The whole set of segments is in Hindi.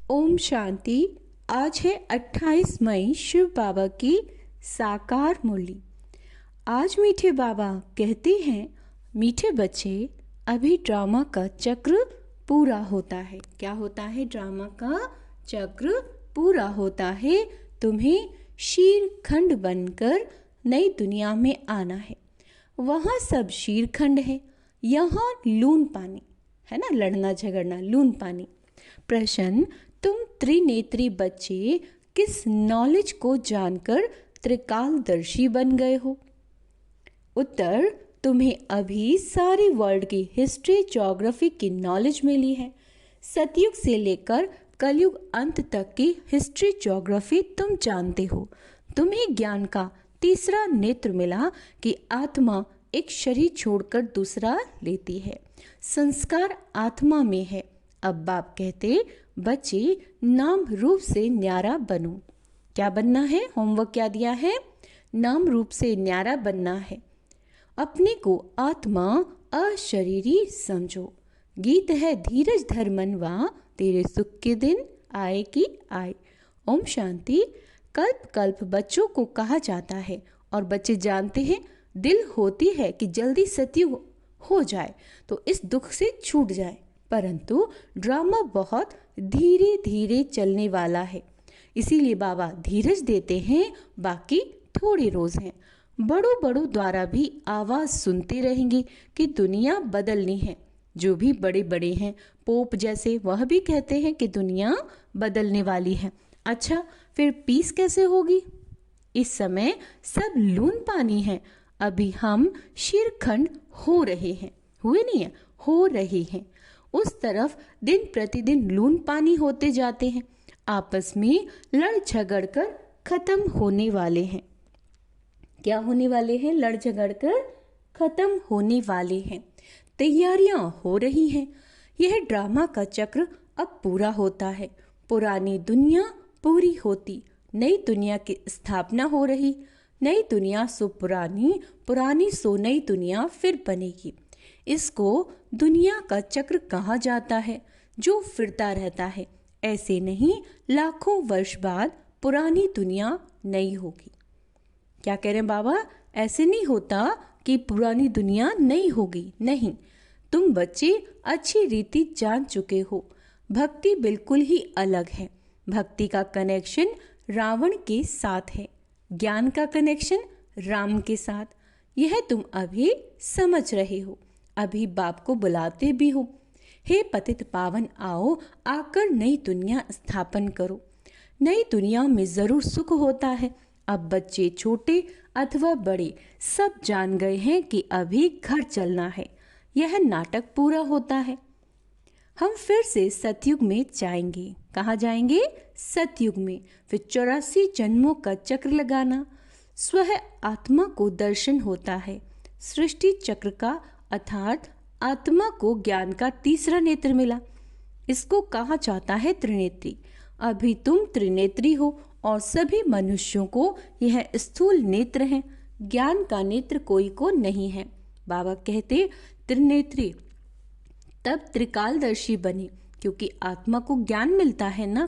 ओम शांति। आज है 28 मई, शिव बाबा की साकार मुरली। आज मीठे बाबा कहते हैं, मीठे बच्चे, अभी ड्रामा का चक्र पूरा होता है। क्या होता है? ड्रामा का चक्र पूरा होता है। तुम्हें शीरखंड बनकर नई दुनिया में आना है। वहाँ सब शीरखंड है, यहाँ लून पानी है ना, लड़ना झगड़ना, लून पानी। प्रश्न, तुम त्रिनेत्री बच्चे किस नॉलेज को जानकर त्रिकालदर्शी बन गए हो? उत्तर, तुम्हें अभी सारी वर्ल्ड की हिस्ट्री ज्योग्राफी की नॉलेज मिली है। सतयुग से लेकर कलयुग अंत तक की हिस्ट्री ज्योग्राफी तुम जानते हो। तुम्हें ज्ञान का तीसरा नेत्र मिला कि आत्मा एक शरीर छोड़कर दूसरा लेती है। संस्कार आत्मा में है। अब बाप कहते, बच्चे नाम रूप से न्यारा बनो। क्या बनना है? होमवर्क क्या दिया है? नाम रूप से न्यारा बनना है। अपने को आत्मा अशरीरी समझो। गीत है, धीरज धर मनवा, तेरे सुख के दिन आए कि आए। ओम शांति। कल्प कल्प बच्चों को कहा जाता है और बच्चे जानते हैं, दिल होती है कि जल्दी सतयुग हो जाए तो इस दुख से छूट जाए, परंतु ड्रामा बहुत धीरे धीरे चलने वाला है। इसीलिए बाबा धीरज देते हैं, बाकी थोड़े रोज हैं। बड़ों बड़ों द्वारा भी आवाज सुनते रहेंगे कि दुनिया बदलनी है। जो भी बड़े बड़े हैं, पोप जैसे, वह भी कहते हैं कि दुनिया बदलने वाली है। अच्छा, फिर पीस कैसे होगी? इस समय सब लून पानी है। अभी हम शीरखंड हो रहे हैं, हुए नहीं है, हो रहे हैं। उस तरफ दिन प्रतिदिन लून पानी होते जाते हैं। आपस में लड़ झगड़ कर खत्म होने वाले हैं। क्या होने वाले हैं? लड़ झगड़ कर खत्म होने वाले हैं। तैयारियां हो रही हैं। यह ड्रामा का चक्र अब पूरा होता है। पुरानी दुनिया पूरी होती, नई दुनिया की स्थापना हो रही। नई दुनिया सो पुरानी, पुरानी सो नई दुनिया फिर बनेगी। इसको दुनिया का चक्र कहा जाता है, जो फिरता रहता है। ऐसे नहीं, लाखों वर्ष बाद पुरानी दुनिया नई होगी। क्या कह रहे हैं बाबा? ऐसे नहीं होता कि पुरानी दुनिया नई होगी, नहीं। तुम बच्चे अच्छी रीति जान चुके हो, भक्ति बिल्कुल ही अलग है। भक्ति का कनेक्शन रावण के साथ है, ज्ञान का कनेक्शन राम के साथ। यह तुम अभी समझ रहे हो। अभी बाप को बुलाते भी हो, हे पतित पावन आओ, आकर नई दुनिया स्थापन करो। नई दुनिया में जरूर सुख होता है। अब बच्चे छोटे अथवा बड़े सब जान गए हैं कि अभी घर चलना है। यह नाटक पूरा होता है। हम फिर से सतयुग में जाएंगे। कहाँ जाएंगे? सतयुग में। फिर 84 जन्मों का चक्र लगाना। स्वह आत्मा को दर्शन होता है। सृष्टि चक्र का अर्थात आत्मा को ज्ञान का तीसरा नेत्र मिला। इसको कहा जाता है त्रिनेत्री। अभी तुम त्रिनेत्री हो और सभी मनुष्यों को यह स्थूल नेत्र है, ज्ञान का नेत्र कोई को नहीं है। बाबा कहते, त्रिनेत्री तब त्रिकालदर्शी बने, क्योंकि आत्मा को ज्ञान मिलता है ना।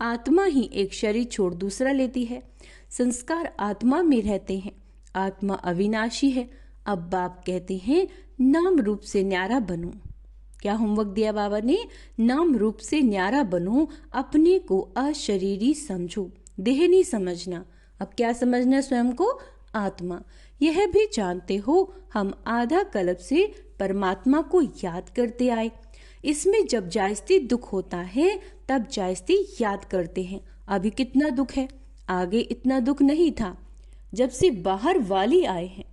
आत्मा ही एक शरीर छोड़ दूसरा लेती है। संस्कार आत्मा में रहते हैं। आत्मा अविनाशी है। अब बाप कहते हैं, नाम रूप से न्यारा बनो। क्या होमवर्क दिया बाबा ने? नाम रूप से न्यारा बनो। अपने को अशरीरी समझो, देह नहीं समझना। अब क्या समझना? स्वयं को आत्मा। यह भी जानते हो, हम आधा कल्प से परमात्मा को याद करते आए। इसमें जब जायज़ती दुख होता है, तब जायज़ती याद करते हैं। अभी कितना दुख है, आगे इतना दुख नहीं था। जब से बाहर वाली आए हैं,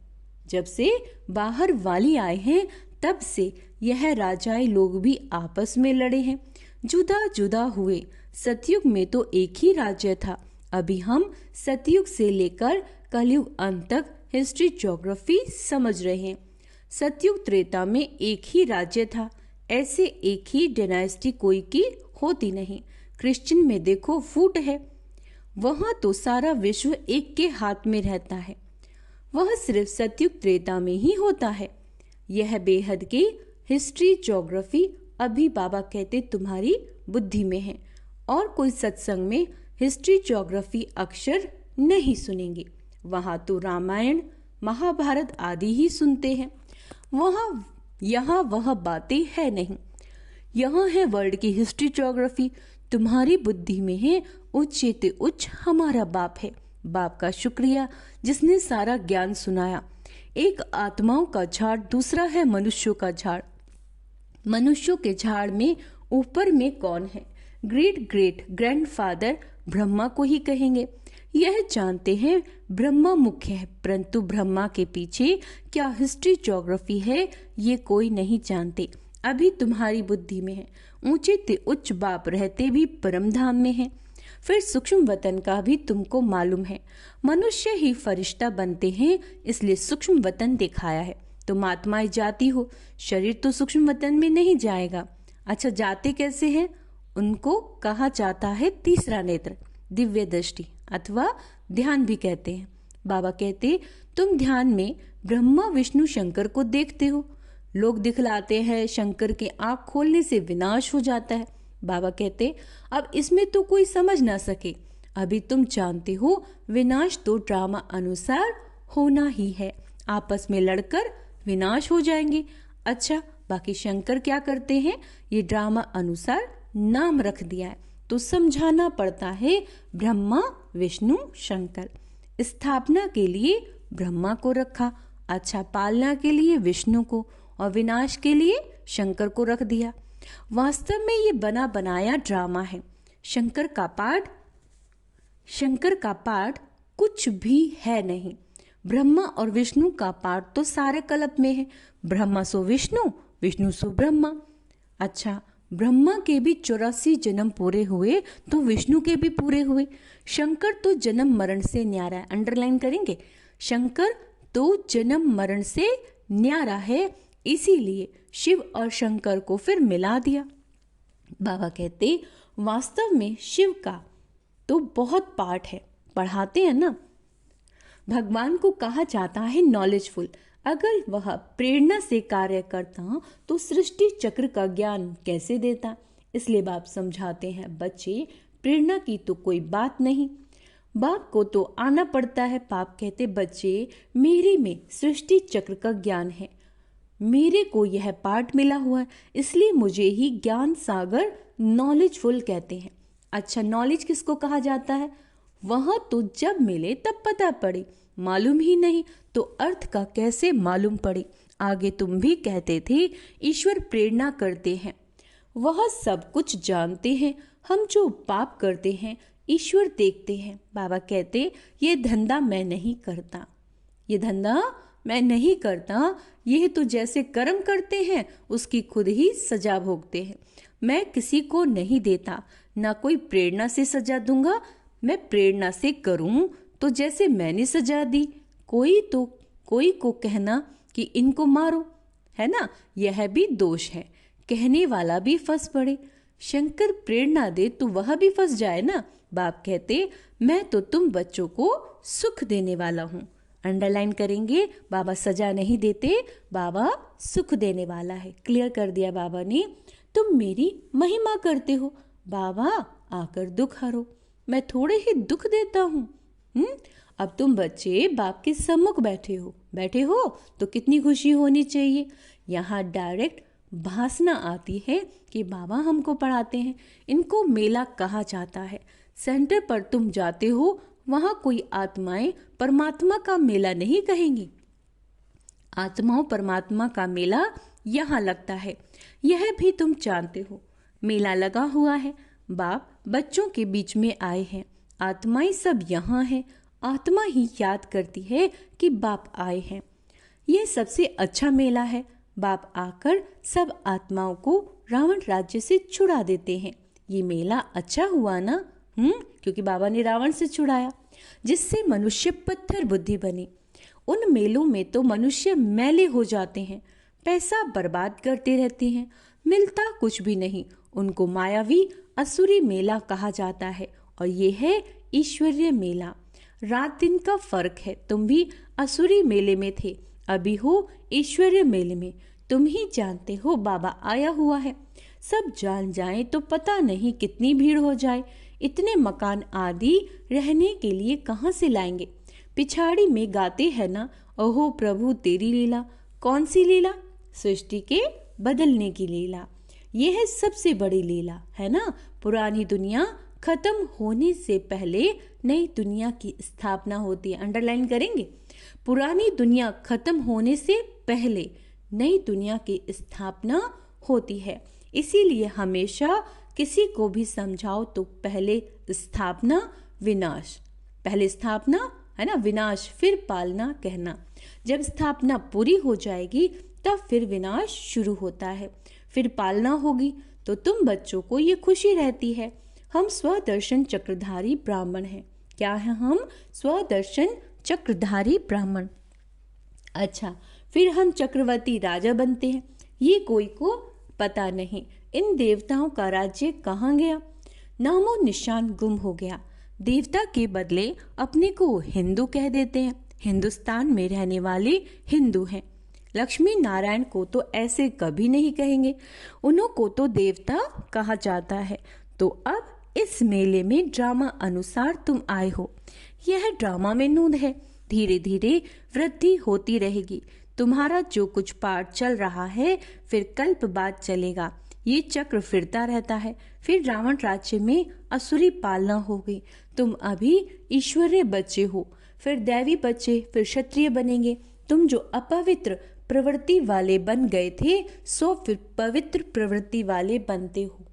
जब से बाहर वाली आए हैं, तब से यह राजाए लोग भी आपस में लड़े हैं, जुदा जुदा हुए। सतयुग में तो एक ही राज्य था। अभी हम सतयुग से लेकर कलयुग अंत तक हिस्ट्री ज्योग्राफी समझ रहे हैं। सतयुग त्रेता में एक ही राज्य था। ऐसे एक ही डायनेस्टी कोई की होती नहीं। क्रिश्चियन में देखो फूट है, वहां तो सारा विश्व एक के हाथ में रहता है। वह सिर्फ सतयुग त्रेता में ही होता है। यह बेहद की हिस्ट्री ज्योग्राफी अभी बाबा कहते तुम्हारी बुद्धि में है और कोई सत्संग में हिस्ट्री ज्योग्राफी अक्षर नहीं सुनेंगे। वहाँ तो रामायण महाभारत आदि ही सुनते हैं। यहाँ वह बातें है नहीं। यहाँ है वर्ल्ड की हिस्ट्री ज्योग्राफी। तुम्हारी बुद्धि में है उच्च से उच्च हमारा बाप है। बाप का शुक्रिया जिसने सारा ज्ञान सुनाया। एक आत्माओं का झाड़, दूसरा है मनुष्यों का झाड़। मनुष्यों के झाड़ में ऊपर में कौन है? ग्रेट ग्रेट ग्रैंडफादर ब्रह्मा को ही कहेंगे। यह जानते हैं ब्रह्मा मुख्य है, परंतु ब्रह्मा के पीछे क्या हिस्ट्री ज्योग्राफी है ये कोई नहीं जानते। अभी तुम्हारी बुद्धि में है। ऊंचे ते उच्च बाप रहते भी परम धाम में है। फिर सूक्ष्म वतन का भी तुमको मालूम है। मनुष्य ही फरिश्ता बनते हैं, इसलिए सूक्ष्म वतन दिखाया है। तुम आत्माएं जाती हो, शरीर तो सूक्ष्म वतन में नहीं जाएगा। अच्छा, जाते कैसे हैं? उनको कहा जाता है तीसरा नेत्र, दिव्य दृष्टि अथवा ध्यान भी कहते हैं। बाबा कहते तुम ध्यान में ब्रह्मा विष्णु शंकर को देखते हो। लोग दिखलाते हैं शंकर के आंख खोलने से विनाश हो जाता है। बाबा कहते अब इसमें तो कोई समझ ना सके। अभी तुम जानते हो विनाश तो ड्रामा अनुसार होना ही है। आपस में लड़कर विनाश हो जाएंगे। अच्छा, बाकी शंकर क्या करते हैं? ये ड्रामा अनुसार नाम रख दिया है तो समझाना पड़ता है। ब्रह्मा विष्णु शंकर। स्थापना के लिए ब्रह्मा को रखा, अच्छा पालना के लिए विष्णु को, और विनाश के लिए शंकर को रख दिया। वास्तव में ये बना बनाया ड्रामा है। शंकर का पाठ कुछ भी है नहीं। ब्रह्मा और विष्णु का पाठ तो सारे कल्प में है। ब्रह्मा सो विष्णु, विष्णु सो ब्रह्मा। अच्छा, ब्रह्मा के भी 84 जन्म पूरे हुए तो विष्णु के भी पूरे हुए। शंकर तो जन्म मरण से न्यारा है। अंडरलाइन करेंगे, शंकर तो जन्म मरण से न्यारा है, इसीलिए शिव और शंकर को फिर मिला दिया। बाबा कहते वास्तव में शिव का तो बहुत पाठ है, पढ़ाते हैं ना। भगवान को कहा जाता है नॉलेजफुल। अगर वह प्रेरणा से कार्य करता तो सृष्टि चक्र का ज्ञान कैसे देता? इसलिए बाप समझाते हैं बच्चे प्रेरणा की तो कोई बात नहीं, बाप को तो आना पड़ता है। बाप कहते बच्चे मेरे में सृष्टि चक्र का ज्ञान है, मेरे को यह पाठ मिला हुआ है, इसलिए मुझे ही ज्ञान सागर नॉलेजफुल कहते हैं। अच्छा, नॉलेज किसको कहा जाता है? वह तो जब मिले तब पता पड़े, मालूम ही नहीं तो अर्थ का कैसे मालूम पड़े। आगे तुम भी कहते थे ईश्वर प्रेरणा करते हैं, वह सब कुछ जानते हैं। हम जो पाप करते हैं ईश्वर देखते हैं। बाबा कहते ये धंधा मैं नहीं करता, ये धंधा मैं नहीं करता। यह तो जैसे कर्म करते हैं उसकी खुद ही सजा भोगते हैं। मैं किसी को नहीं देता, ना कोई प्रेरणा से सजा दूंगा। मैं प्रेरणा से करूं तो जैसे मैंने सजा दी, कोई को कहना कि इनको मारो, है ना, यह भी दोष है। कहने वाला भी फंस पड़े। शंकर प्रेरणा दे तो वह भी फंस जाए ना। बाप कहते मैं तो तुम बच्चों को सुख देने वाला हूँ। अंडरलाइन करेंगे, बाबा सजा नहीं देते, बाबा सुख देने वाला है। क्लियर कर दिया बाबा ने। तुम मेरी महिमा करते हो, बाबा आकर दुख हरो। मैं थोड़े ही दुख देता हूँ। अब तुम बच्चे बाप के सम्मुख बैठे हो तो कितनी खुशी होनी चाहिए। यहाँ डायरेक्ट भासना आती है कि बाबा हमको पढ़ाते हैं। इनको मेला कहा जाता है। सेंटर पर तुम जाते हो, वहां कोई आत्माएं परमात्मा का मेला नहीं कहेंगी। आत्माओं परमात्मा का मेला यहाँ लगता है, यह भी तुम जानते हो। मेला लगा हुआ है, बाप बच्चों के बीच में आए हैं। आत्माएं सब यहाँ हैं। आत्मा ही याद करती है कि बाप आए हैं। यह सबसे अच्छा मेला है। बाप आकर सब आत्माओं को रावण राज्य से छुड़ा देते हैं। ये मेला अच्छा हुआ ना? क्योंकि बाबा ने रावण से छुड़ाया, जिससे मनुष्य पत्थर बुद्धि बने। उन मेलों में तो मनुष्य मैले हो जाते हैं, पैसा बर्बाद करते रहते हैं, मिलता कुछ भी नहीं। उनको मायावी असुरी मेला कहा जाता है, और ये है ईश्वरीय मेला। रात दिन का फर्क है। तुम भी असुरी मेले में थे, अभी हो ईश्वरीय मेले में। तुम ही जानते हो बाबा आया हुआ है। सब जान जाएं तो पता नहीं कितनी भीड़ हो जाए। इतने मकान आदि रहने के लिए कहाँ से लाएंगे। पिछाड़ी में गाते हैं ना, ओहो प्रभु तेरी लीला। कौन सी लीला? सृष्टि के बदलने की लीला। यह है सबसे बड़ी लीला, है ना। पुरानी दुनिया खत्म होने से पहले नई दुनिया की स्थापना होती है। अंडरलाइन करेंगे। पुरानी दुनिया खत्म होने से पहले नई दुनिया की स्थापना होती है। इसीलिए हमेशा किसी को भी समझाओ तो पहले स्थापना विनाश, पहले स्थापना है ना, विनाश फिर पालना कहना। जब स्थापना पूरी हो जाएगी तब फिर विनाश शुरू होता है, फिर पालना होगी। तो तुम बच्चों को ये खुशी रहती है। हम स्वदर्शन चक्रधारी ब्राह्मण हैं। क्या है हम? स्वदर्शन चक्रधारी ब्राह्मण। अच्छा, फिर हम चक्रवर्ती राजा बनते हैं। ये कोई को पता नहीं। इन देवताओं का राज्य कहाँ गया? नामो निशान गुम हो गया। देवता के बदले अपने को हिंदू कह देते हैं। हिंदुस्तान में रहने वाले हिंदू हैं। लक्ष्मी नारायण को तो ऐसे कभी नहीं कहेंगे। उन्हों को तो देवता कहा जाता है। तो अब इस मेले में ड्रामा अनुसार तुम आए हो। यह ड्रामा में नूंद है। धीरे धीरे वृद्धि होती रहेगी। तुम्हारा जो कुछ पाठ चल रहा है फिर कल्प बाद चलेगा। ये चक्र फिरता रहता है। फिर रावण राज्य में असुरी पालना हो गई। तुम अभी ईश्वरीय बच्चे हो, फिर दैवी बच्चे, फिर क्षत्रिय बनेंगे। तुम जो अपवित्र प्रवृत्ति वाले बन गए थे सो फिर पवित्र प्रवृत्ति वाले बनते हो।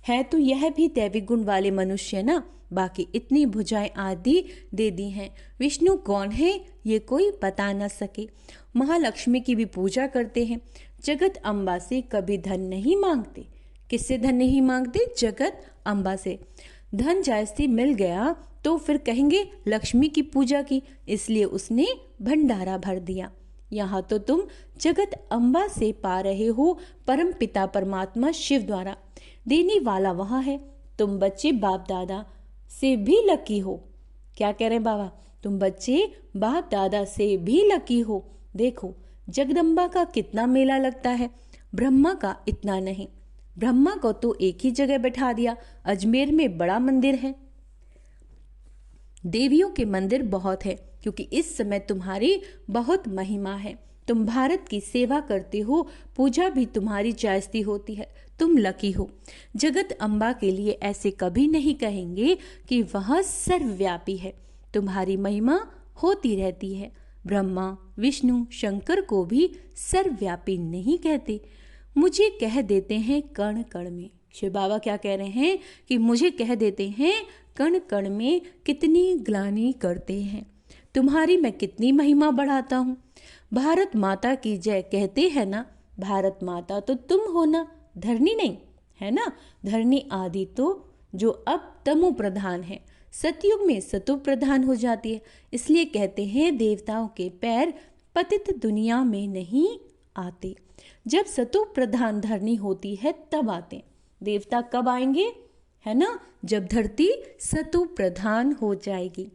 है तो यह भी दैवी गुण वाले मनुष्य ना। बाकी इतनी भुजाएं आदि दे दी हैं। विष्णु कौन है ये कोई बता न सके। महालक्ष्मी की भी पूजा करते हैं। जगत अम्बा से कभी धन नहीं मांगते। किससे धन नहीं मांगते? जगत अम्बा से। धन जायसी मिल गया तो फिर कहेंगे लक्ष्मी की पूजा की, इसलिए उसने भंडारा भर दिया। यहाँ तो तुम जगत अम्बा से पा रहे हो परम पिता परमात्मा शिव द्वारा। देने वाला वहाँ है। तुम बच्चे बाप दादा से भी लकी हो। क्या कह रहे हैं बाबा? तुम बच्चे बाप दादा से भी लकी हो। देखो जगदम्बा का कितना मेला लगता है, ब्रह्मा का इतना नहीं। ब्रह्मा को तो एक ही जगह बैठा दिया। अजमेर में बड़ा मंदिर है। देवियों के मंदिर बहुत है क्योंकि इस समय तुम्हारी बहुत महिमा है। तुम भारत की सेवा करते हो, पूजा भी तुम्हारी जायज़ती होती है। तुम लकी हो। जगत अम्बा के लिए ऐसे कभी नहीं कहेंगे कि वह सर्वव्यापी है। तुम्हारी महिमा होती रहती है। ब्रह्मा विष्णु शंकर को भी सर्वव्यापी नहीं कहते, मुझे कह देते हैं कण कण में। शिव बाबा क्या कह रहे हैं कि मुझे कह देते हैं कण कण में। कितनी ग्लानि करते हैं। तुम्हारी मैं कितनी महिमा बढ़ाता हूँ। भारत माता की जय कहते हैं ना। भारत माता तो तुम हो ना, धरनी नहीं है ना। धरनी आदि तो जो अब तमो प्रधान है, सतयुग में सतो प्रधान हो जाती है। इसलिए कहते हैं देवताओं के पैर पतित दुनिया में नहीं आते। जब सतो प्रधान धरनी होती है तब आते। देवता कब आएंगे? है ना, जब धरती सतो प्रधान हो जाएगी।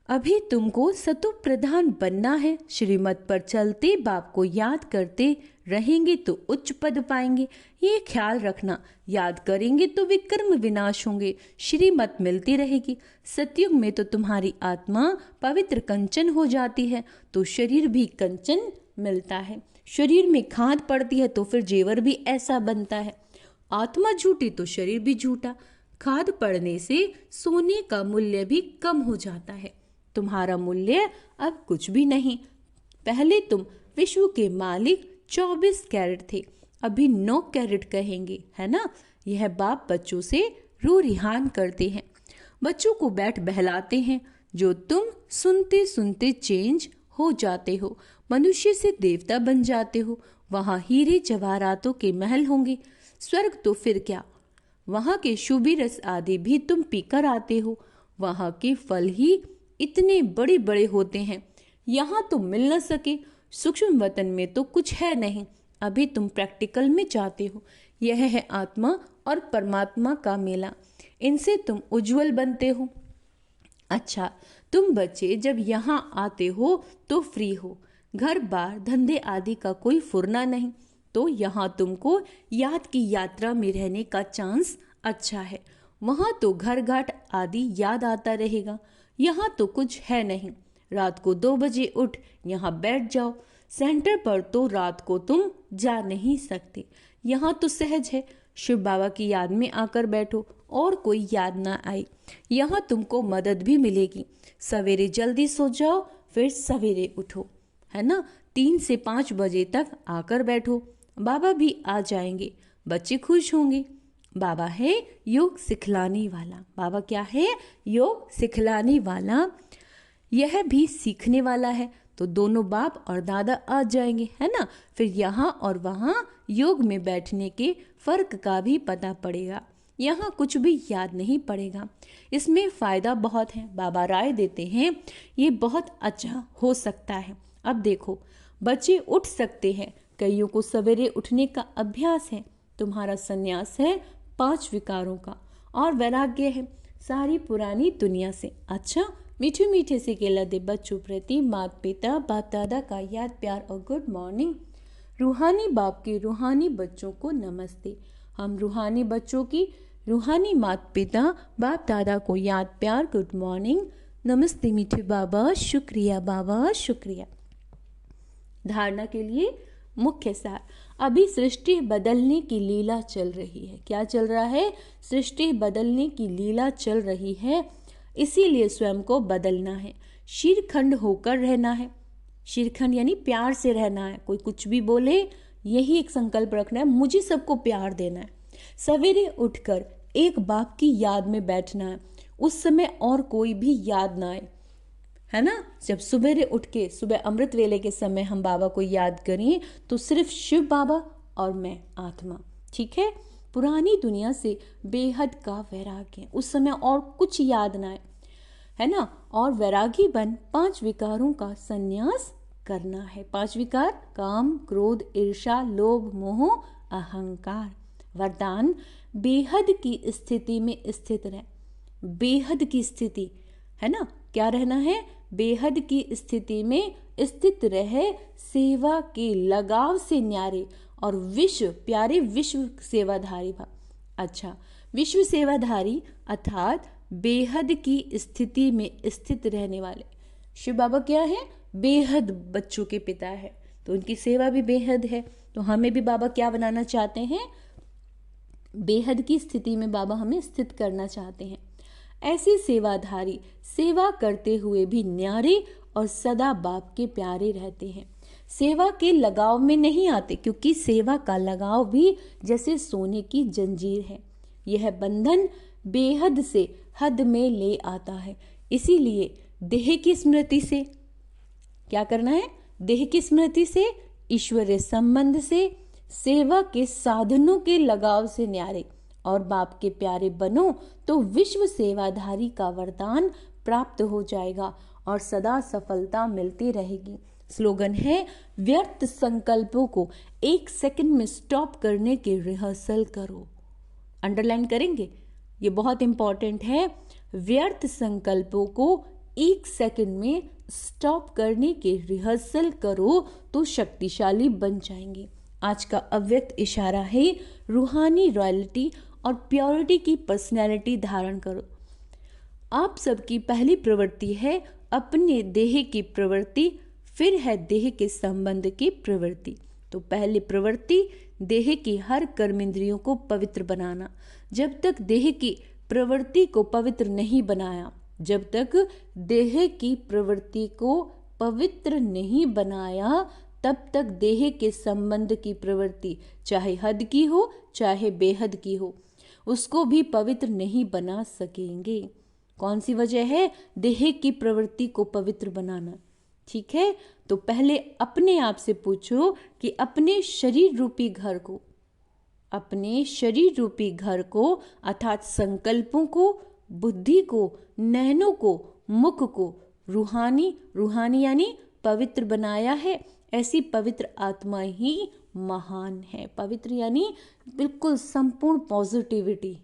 अभी तुमको सतो प्रधान बनना है। श्रीमत पर चलते बाप को याद करते रहेंगे तो उच्च पद पाएंगे। ये ख्याल रखना, याद करेंगे तो विक्रम विनाश होंगे। श्रीमत मिलती रहेगी। सतयुग में तो तुम्हारी आत्मा पवित्र कंचन हो जाती है तो शरीर भी कंचन मिलता है। शरीर में खाद पड़ती है तो फिर जेवर भी ऐसा बनता है। आत्मा झूठी तो शरीर भी झूठा। खाद पड़ने से सोने का मूल्य भी कम हो जाता है। तुम्हारा मूल्य अब कुछ भी नहीं। पहले तुम विश्व के मालिक 24 कैरेट थे, अभी 9 कैरेट कहेंगे, है ना। यह बाप बच्चों से रू रिहान करते हैं, बच्चों को बैठ बहलाते हैं, जो तुम सुनते सुनते चेंज हो जाते हो। मनुष्य से देवता बन जाते हो। वहाँ हीरे जवाहरातों के महल होंगे। स्वर्ग तो फिर क्या, वहाँ के शुभी रस आदि भी तुम पीकर आते हो। वहाँ के फल ही इतने बड़े बड़े होते हैं, यहाँ तो मिल न सके। सूक्ष्म वतन में तो कुछ है नहीं, अभी तुम प्रैक्टिकल में जाते हो। यह है आत्मा और परमात्मा का मेला, इनसे तुम उज्जवल बनते हो। अच्छा, तुम बच्चे जब यहाँ आते हो तो फ्री हो, घर बार धंधे आदि का कोई फुरना नहीं। तो यहाँ तुमको याद की यात्रा में रहने का चांस अच्छा है। वहाँ तो घर घाट आदि याद आता रहेगा, यहाँ तो कुछ है नहीं। रात को 2 बजे उठ यहाँ बैठ जाओ। सेंटर पर तो रात को तुम जा नहीं सकते, यहाँ तो सहज है। शिव बाबा की याद में आकर बैठो और कोई याद ना आए, यहाँ तुमको मदद भी मिलेगी। सवेरे जल्दी सो जाओ, फिर सवेरे उठो, है ना। 3 से 5 बजे तक आकर बैठो, बाबा भी आ जाएंगे, बच्चे खुश होंगे। बाबा है योग सिखलाने वाला। बाबा क्या है? योग सिखलाने वाला। यह भी सीखने वाला है। तो दोनों बाप और दादा आ जाएंगे, है ना। फिर यहाँ और वहाँ योग में बैठने के फर्क का भी पता पड़ेगा। यहाँ कुछ भी याद नहीं पड़ेगा। इसमें फ़ायदा बहुत है। बाबा राय देते हैं ये बहुत अच्छा हो सकता है। अब देखो, बच्चे उठ सकते हैं, कईयों को सवेरे उठने का अभ्यास है। तुम्हारा संन्यास है 5 विकारों का और वैराग्य है सारी पुरानी दुनिया से। अच्छा, मीठे मीठे से केला दे बच्चों प्रति माता पिता बाप दादा का याद प्यार और गुड मॉर्निंग। रूहानी बाप के रूहानी बच्चों को नमस्ते। हम रूहानी बच्चों की रूहानी माता पिता बाप दादा को याद प्यार गुड मॉर्निंग। नमस्ते मीठे बाबा, शुक्रिया बाबा, शुक्रिया। धारणा के लिए मुख्य सार। अभी सृष्टि बदलने की लीला चल रही है। क्या चल रहा है? सृष्टि बदलने की लीला चल रही है, इसीलिए स्वयं को बदलना है। शीरखंड होकर रहना है। शीरखंड यानी प्यार से रहना है। कोई कुछ भी बोले, यही एक संकल्प रखना है, मुझे सबको प्यार देना है। सवेरे उठकर एक बाप की याद में बैठना है, उस समय और कोई भी याद ना आए, है ना। जब सवेरे उठ के सुबह अमृत वेले के समय हम बाबा को याद करें तो सिर्फ शिव बाबा और मैं आत्मा, ठीक है। पुरानी दुनिया से बेहद का वैराग्य है, उस समय और कुछ याद ना आए, है ना। और वैरागी बन 5 विकारों का संन्यास करना है। 5 विकार: काम, क्रोध, ईर्ष्या, लोभ, मोह, अहंकार। वरदान: बेहद की स्थिति में स्थित रहे। बेहद की स्थिति, है ना। क्या रहना है? बेहद की स्थिति में स्थित रहे, सेवा के लगाव से न्यारे और विश्व प्यारे विश्व सेवाधारी भव। अच्छा, विश्व सेवाधारी अर्थात बेहद की स्थिति में स्थित रहने वाले। शिव बाबा क्या है? बेहद बच्चों के पिता है, तो उनकी सेवा भी बेहद है। तो हमें भी बाबा क्या बनाना चाहते हैं? बेहद की स्थिति में बाबा हमें स्थित करना चाहते हैं। ऐसे सेवाधारी सेवा करते हुए भी न्यारे और सदा बाप के प्यारे रहते हैं। सेवा के लगाव में नहीं आते, क्योंकि सेवा का लगाव भी जैसे सोने की जंजीर है। यह बंधन बेहद से हद में ले आता है। इसीलिए देह की स्मृति से क्या करना है? देह की स्मृति से, ईश्वरीय संबंध से, सेवा के साधनों के लगाव से न्यारे और बाप के प्यारे बनो तो विश्व सेवाधारी का वरदान प्राप्त हो जाएगा और सदा सफलता मिलती रहेगी। स्लोगन है, व्यर्थ संकल्पों को 1 सेकंड में स्टॉप करने की रिहर्सल करो। अंडरलाइन करेंगे, ये बहुत इंपॉर्टेंट है। व्यर्थ संकल्पों को 1 सेकंड में स्टॉप करने की रिहर्सल करो तो शक्तिशाली बन जाएंगे। आज का अव्यक्त इशारा है, रूहानी रॉयल्टी और प्योरिटी की पर्सनैलिटी धारण करो। आप सबकी पहली प्रवृत्ति है अपने देह की प्रवृत्ति, फिर है देह के संबंध की प्रवृत्ति। तो पहली प्रवृत्ति देह की हर कर्मेंद्रियों को पवित्र बनाना। जब तक देह की प्रवृत्ति को पवित्र नहीं बनाया, जब तक देह की प्रवृत्ति को पवित्र नहीं बनाया, तब तक देह के संबंध की प्रवृत्ति चाहे हद की हो चाहे बेहद की हो, उसको भी पवित्र नहीं बना सकेंगे। कौन सी वजह है? देह की प्रवृत्ति को पवित्र बनाना, ठीक है। तो पहले अपने आप से पूछो कि अपने शरीर रूपी घर को, अपने शरीर रूपी घर को अर्थात संकल्पों को, बुद्धि को, नैनों को, मुख को रूहानी यानी पवित्र बनाया है। ऐसी पवित्र आत्मा ही महान है। पवित्र यानी बिल्कुल संपूर्ण पॉजिटिविटी,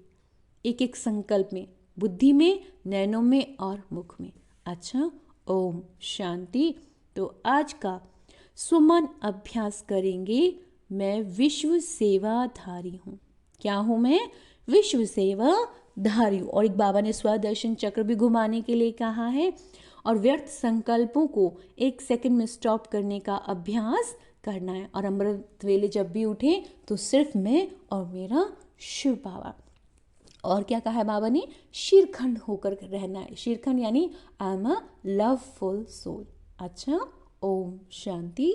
एक एक संकल्प में, बुद्धि में, नैनों में और मुख में। अच्छा, ओम शांति। तो आज का सुमन अभ्यास करेंगे मैं विश्व सेवाधारी हूँ। क्या हूँ मैं? विश्व सेवाधारी हूँ। और एक बाबा ने स्वदर्शन चक्र भी घुमाने के लिए कहा है। और व्यर्थ संकल्पों को 1 सेकंड में स्टॉप करने का अभ्यास करना है। और अमृत वेले जब भी उठे तो सिर्फ मैं और मेरा शिव बाबा। और क्या कहा है बाबा ने? शीरखंड होकर रहना है। शीरखंड यानी I am a loveful soul. अच्छा, ओम शांति।